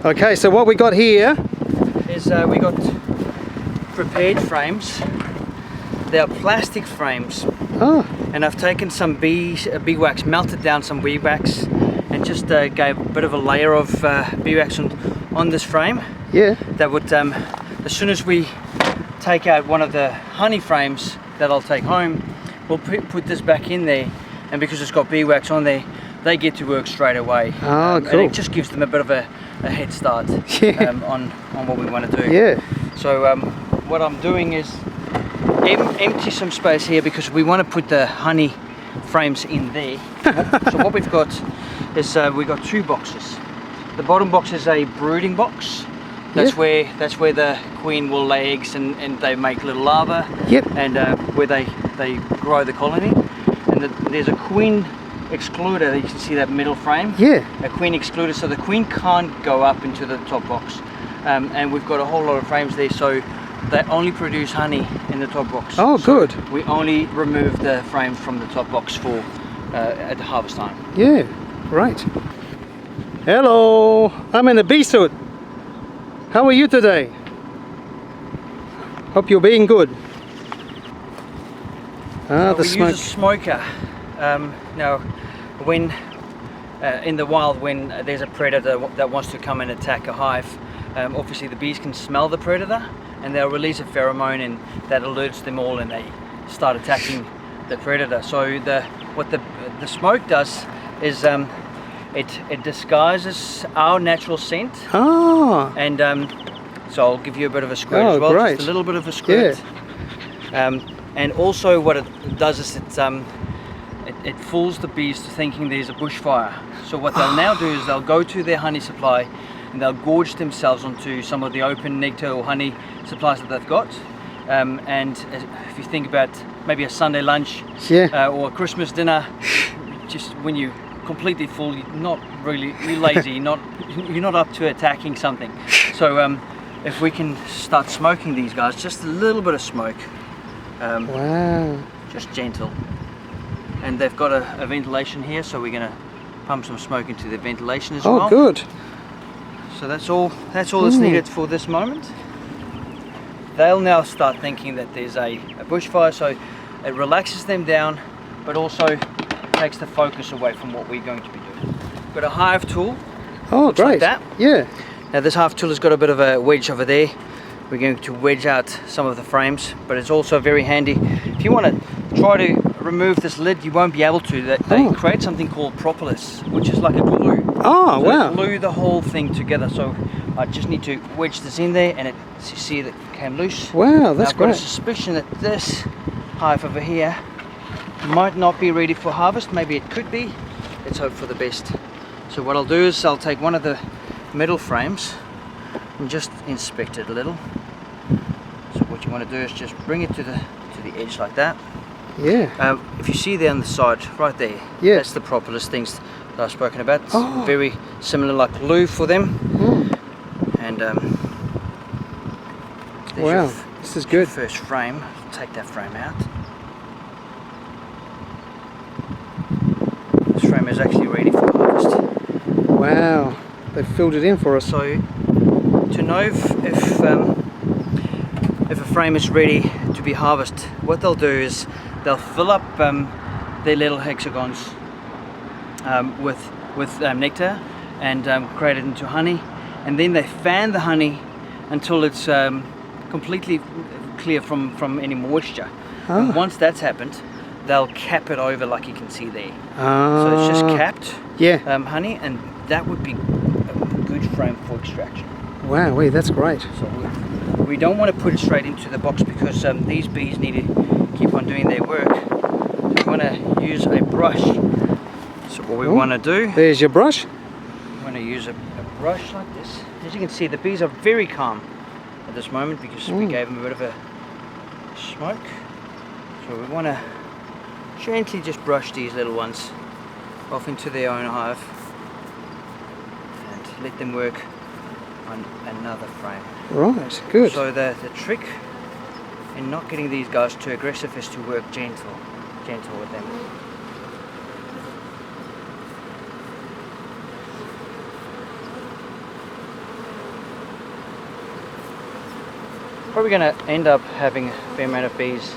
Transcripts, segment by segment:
Okay, so what we got here is we got prepared frames. They are plastic frames. Oh. And I've taken some bee wax, melted down some bee wax, and just gave a bit of a layer of bee wax on this frame. Yeah. That would, as soon as we take out one of the honey frames that I'll take home, we'll put this back in there, and because it's got bee wax on there, they get to work straight away. Oh, cool. And it just gives them a bit of a head start on what we want to do. Yeah. So what I'm doing is empty some space here because we want to put the honey frames in there. So what we've got is we've got two boxes. The bottom box is a brooding box. That's where the queen will lay eggs and they make little larvae. Yep. And where they grow the colony. And there's a queen excluder. You can see that middle frame. Yeah. A queen excluder, so the queen can't go up into the top box. And we've got a whole lot of frames there, so they only produce honey in the top box. Oh, so good. We only remove the frames from the top box for at the harvest time. Yeah, right. Hello, I'm in a bee suit. How are you today? Hope you're being good. Ah, the we smoke. use a smoker. Now, when in the wild, when there's a predator that wants to come and attack a hive, obviously the bees can smell the predator and they'll release a pheromone, and that alerts them all and they start attacking the predator. So what the smoke does is it disguises our natural scent. Ah. And so I'll give you a bit of a squirt as well, great. just a little bit of a squirt. Yeah. And also what it does is it fools the bees to thinking there's a bushfire. So what they'll now do is they'll go to their honey supply and they'll gorge themselves onto some of the open nectar or honey supplies that they've got. And if you think about maybe a Sunday lunch or a Christmas dinner, just when you're completely full, you're lazy, you're not up to attacking something. So if we can start smoking these guys, just a little bit of smoke. Wow. Just gentle. And they've got a ventilation here, so we're going to pump some smoke into the ventilation as well. Oh, good. So that's all that's needed for this moment. They'll now start thinking that there's a bushfire, so it relaxes them down, but also takes the focus away from what we're going to be doing. Got a hive tool. Oh, looks great. like that. Yeah. Now this hive tool has got a bit of a wedge over there. We're going to wedge out some of the frames, but it's also very handy. If you want to try to remove this lid, you won't be able to. They create something called propolis, which is like a glue. Oh, so wow. They glue the whole thing together. So I just need to wedge this in there, and you see that it came loose. Wow, that's I've got a great. suspicion that this hive over here might not be ready for harvest. Maybe it could be. Let's hope for the best. So what I'll do is I'll take one of the middle frames and just inspect it a little. So what you want to do is just bring it to the edge like that. Yeah. If you see there on the side, right there, that's the propolis things that I've spoken about. It's very similar like glue for them. And wow, this is good. First frame, take that frame out. This frame is actually ready for harvest. Wow, they filled it in for us. So to know if a frame is ready to be harvested, what they'll do is they'll fill up their little hexagons with nectar and create it into honey, and then they fan the honey until it's completely clear from any moisture. And once that's happened, they'll cap it over like you can see there. So it's just capped honey, and that would be a good frame for extraction. Wow, that's great. So we don't want to put it straight into the box because these bees need to keep on doing their work. So we want to use a brush. So what we want to do, there's your brush. We want to use a brush like this. As you can see, the bees are very calm at this moment because we gave them a bit of a smoke. So we want to gently just brush these little ones off into their own hive and let them work on another frame. Right, good. So the trick in not getting these guys too aggressive is to work gentle with them. Probably going to end up having a fair amount of bees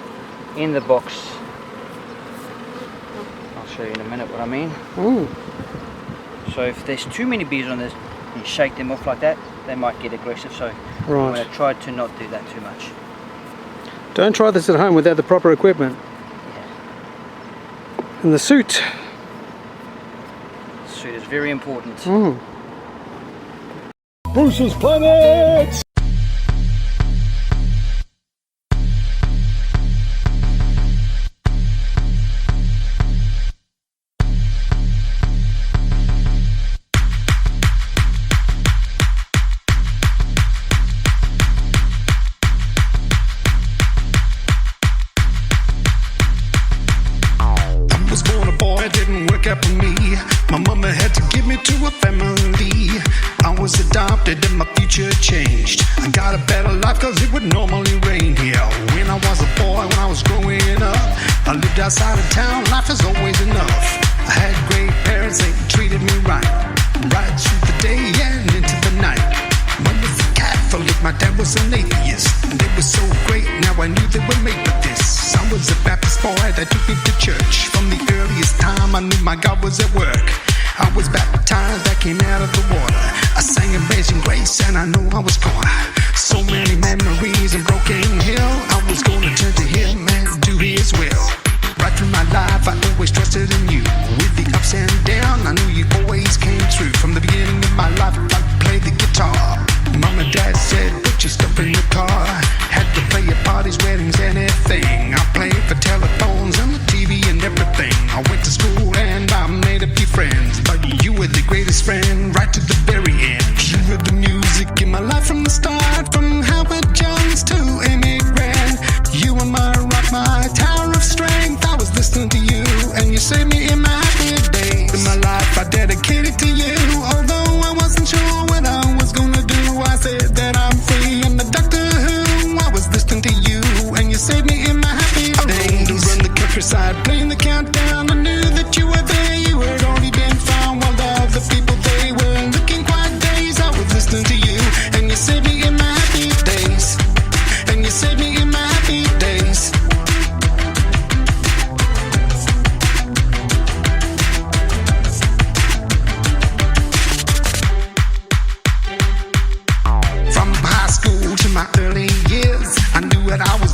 in the box. I'll show you in a minute what I mean. Ooh. So if there's too many bees on this, you shake them off like that, they might get aggressive. So I'm going to try to not do that too much. Don't try this at home without the proper equipment. Yeah. And the suit. The suit is very important. Bruce's Planet! For me, my mama had to give me to a family. I was adopted and my future changed. I got a better life cause it would normally rain here. When I was a boy, when I was growing up, I lived outside of town, life is always enough. I had great parents, they treated me right through the day and into the night. Mom was a Catholic, my dad was an atheist. They were so great, now I knew they were made for this. I was a Baptist boy that took me to church. From the earliest time I knew my God was at work. I was baptized, I came out of the water. I sang Amazing Grace and I know I was caught. So many memories in Broken Hill. I was gonna turn to Him and do His will. Right through my life I always trusted in You. With the ups and downs I knew You always came through. From the beginning of my life I played the guitar. Mom and Dad said put your stuff in the car. Had to play at parties, weddings, anything. I played for telephones and the TV and everything. I went to school and I made a few friends. But You were the greatest friend right to the very end. You were the music in my life from the start. From Howard Jones to Amy Grant. You were my rock, my tower of strength. I was listening to You and You saved me in my happy days. In my life I dedicated to You. Although I wasn't sure what I was gonna do, I said that I'm free. I'm the Doctor Who. I was listening to You and You saved me in my happy days. I rode around the countryside playing the countdown. I knew that You were there. You had already been found. While the other people, they were looking quite dazed. I was listening to You and You saved me in my happy days. And You saved me in my happy days. From high school to my early years, I knew what I was